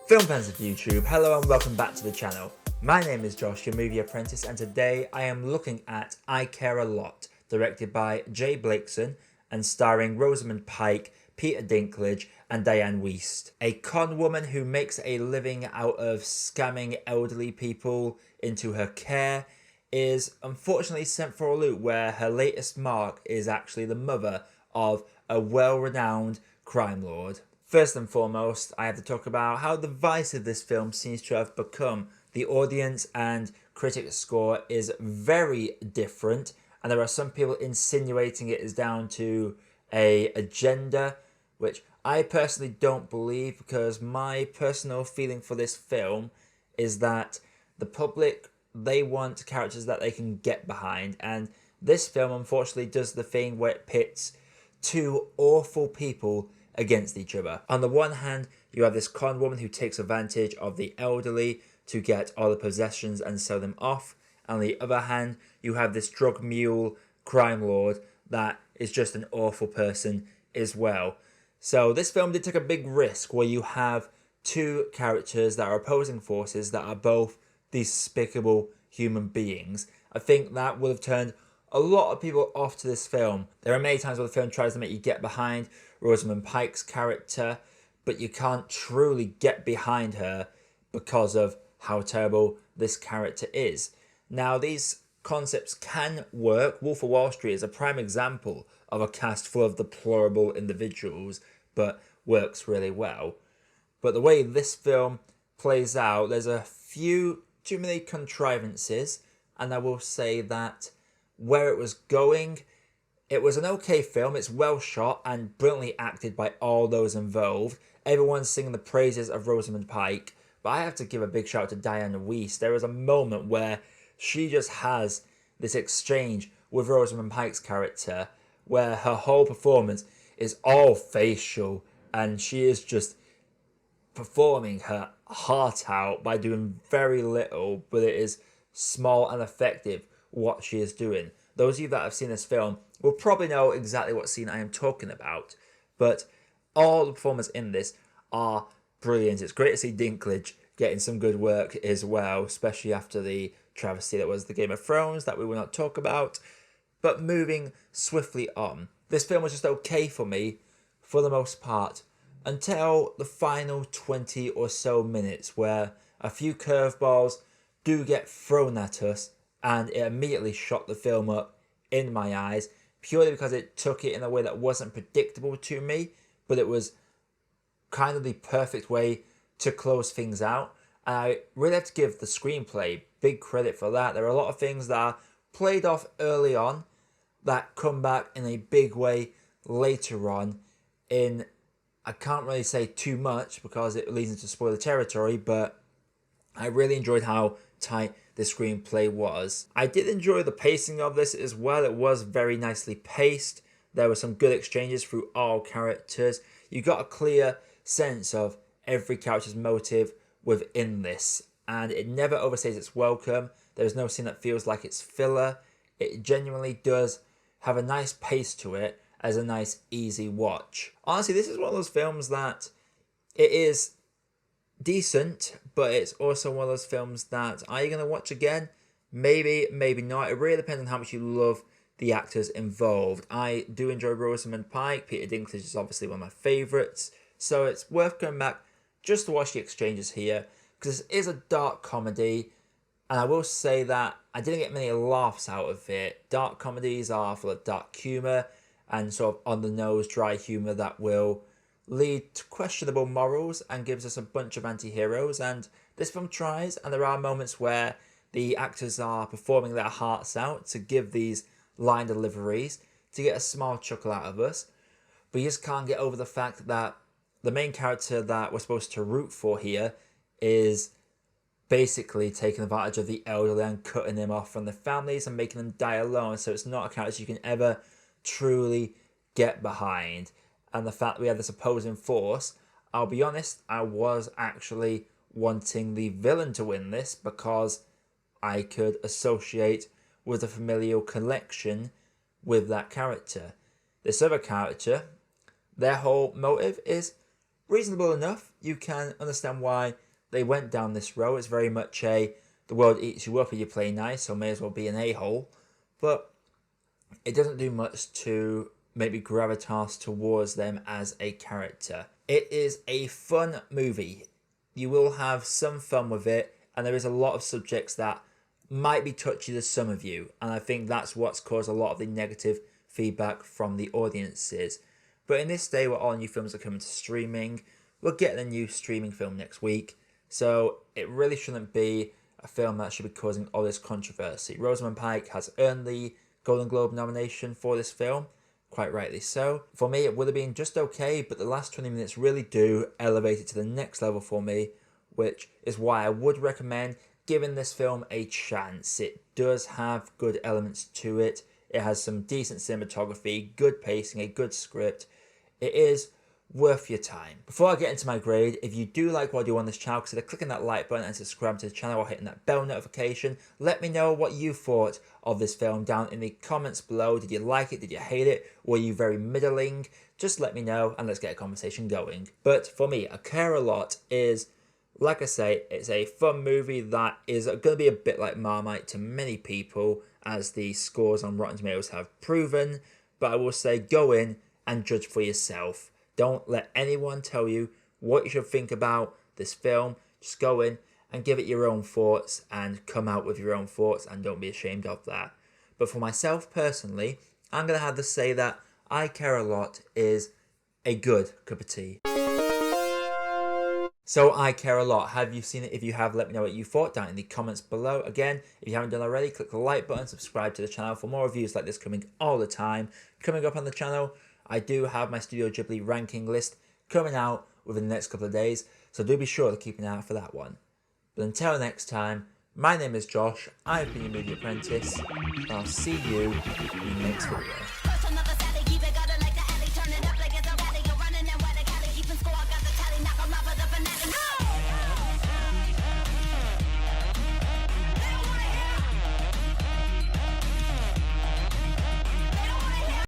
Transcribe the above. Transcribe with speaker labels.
Speaker 1: Film fans of YouTube, hello and welcome back to the channel. My name is Josh, your movie apprentice, and today I am looking at I Care a Lot, directed by Jay Blakeson and starring Rosamund Pike, Peter Dinklage and Diane Wiest. A con woman who makes a living out of scamming elderly people into her care is unfortunately sent for a loop where her latest mark is actually the mother of a well-renowned crime lord. First and foremost, I have to talk about how divisive this film seems to have become. The audience and critic score is very different, and there are some people insinuating it is down to an agenda, which I personally don't believe, because my personal feeling for this film is that the public, they want characters that they can get behind, and this film unfortunately does the thing where it pits two awful people against each other. On the one hand, you have this con woman who takes advantage of the elderly to get all the possessions and sell them off. On the other hand, you have this drug mule crime lord that is just an awful person as well. So this film did take a big risk where you have two characters that are opposing forces that are both despicable human beings. I think that would have turned a lot of people off to this film. There are many times where the film tries to make you get behind Rosamund Pike's character, but you can't truly get behind her because of how terrible this character is. Now, these concepts can work. Wolf of Wall Street is a prime example of a cast full of deplorable individuals, but works really well. But the way this film plays out, there's a few too many contrivances, and I will say that where it was going, it was an okay film. It's well shot and brilliantly acted by all those involved. Everyone's singing the praises of Rosamund Pike, but I have to give a big shout out to Diane Wiest. There is a moment where she just has this exchange with Rosamund Pike's character where her whole performance is all facial and she is just performing her heart out by doing very little, but it is small and effective what she is doing. Those of you that have seen this film will probably know exactly what scene I am talking about, but all the performers in this are brilliant. It's great to see Dinklage getting some good work as well, especially after the travesty that was the Game of Thrones that we will not talk about. But moving swiftly on, this film was just okay for me for the most part until the final 20 or so minutes where a few curveballs do get thrown at us, and it immediately shot the film up in my eyes, purely because it took it in a way that wasn't predictable to me, but it was kind of the perfect way to close things out. And I really have to give the screenplay big credit for that. There are a lot of things that are played off early on that come back in a big way later on in, I can't really say too much because it leads into spoiler territory, but I really enjoyed how tight the screenplay was. I did enjoy the pacing of this as well. It was very nicely paced. There were some good exchanges through all characters. You got a clear sense of every character's motive within this, and it never overstays its welcome. There's no scene that feels like it's filler. It genuinely does have a nice pace to it as a nice easy watch. Honestly, this is one of those films that it is decent, but it's also one of those films that, are you going to watch again? Maybe, maybe not. It really depends on how much you love the actors involved. I do enjoy Rosamund Pike. Peter Dinklage is obviously one of my favourites, so it's worth going back just to watch the exchanges here, because this is a dark comedy, and I will say that I didn't get many laughs out of it. Dark comedies are full of dark humour and sort of on-the-nose dry humour that will lead to questionable morals and gives us a bunch of anti-heroes, and this film tries, and there are moments where the actors are performing their hearts out to give these line deliveries to get a small chuckle out of us, but you just can't get over the fact that the main character that we're supposed to root for here is basically taking advantage of the elderly and cutting them off from their families and making them die alone, so it's not a character you can ever truly get behind. And the fact that we have this opposing force, I'll be honest, I was actually wanting the villain to win this because I could associate with a familial connection with that character. This other character, their whole motive is reasonable enough. You can understand why they went down this road. It's very much the world eats you up if you play nice, so may as well be an a-hole. But it doesn't do much to make me gravitas towards them as a character. It is a fun movie. You will have some fun with it, and there is a lot of subjects that might be touchy to some of you, and I think that's what's caused a lot of the negative feedback from the audiences. But in this day where all new films are coming to streaming, we're getting a new streaming film next week, so it really shouldn't be a film that should be causing all this controversy. Rosamund Pike has earned the Golden Globe nomination for this film, quite rightly so. For me, it would have been just okay, but the last 20 minutes really do elevate it to the next level for me, which is why I would recommend giving this film a chance. It does have good elements to it. It has some decent cinematography, good pacing, a good script. It is worth your time. Before I get into my grade, if you do like what I do on this channel, consider clicking that like button and subscribe to the channel or hitting that bell notification. Let me know what you thought of this film down in the comments below. Did you like it? Did you hate it? Were you very middling? Just let me know and let's get a conversation going. But for me, I Care a Lot is, like I say, it's a fun movie that is going to be a bit like Marmite to many people, as the scores on Rotten Tomatoes have proven. But I will say, go in and judge for yourself. Don't let anyone tell you what you should think about this film. Just go in and give it your own thoughts and come out with your own thoughts, and don't be ashamed of that. But for myself personally, I'm going to have to say that I Care a Lot is a good cup of tea. So I Care a Lot. Have you seen it? If you have, let me know what you thought down in the comments below. Again, if you haven't done already, click the like button, subscribe to the channel for more reviews like this coming all the time. Coming up on the channel, I do have my Studio Ghibli ranking list coming out within the next couple of days, so do be sure to keep an eye out for that one. But until next time, my name is Josh, I've been your Movie Apprentice, and I'll see you in the next video.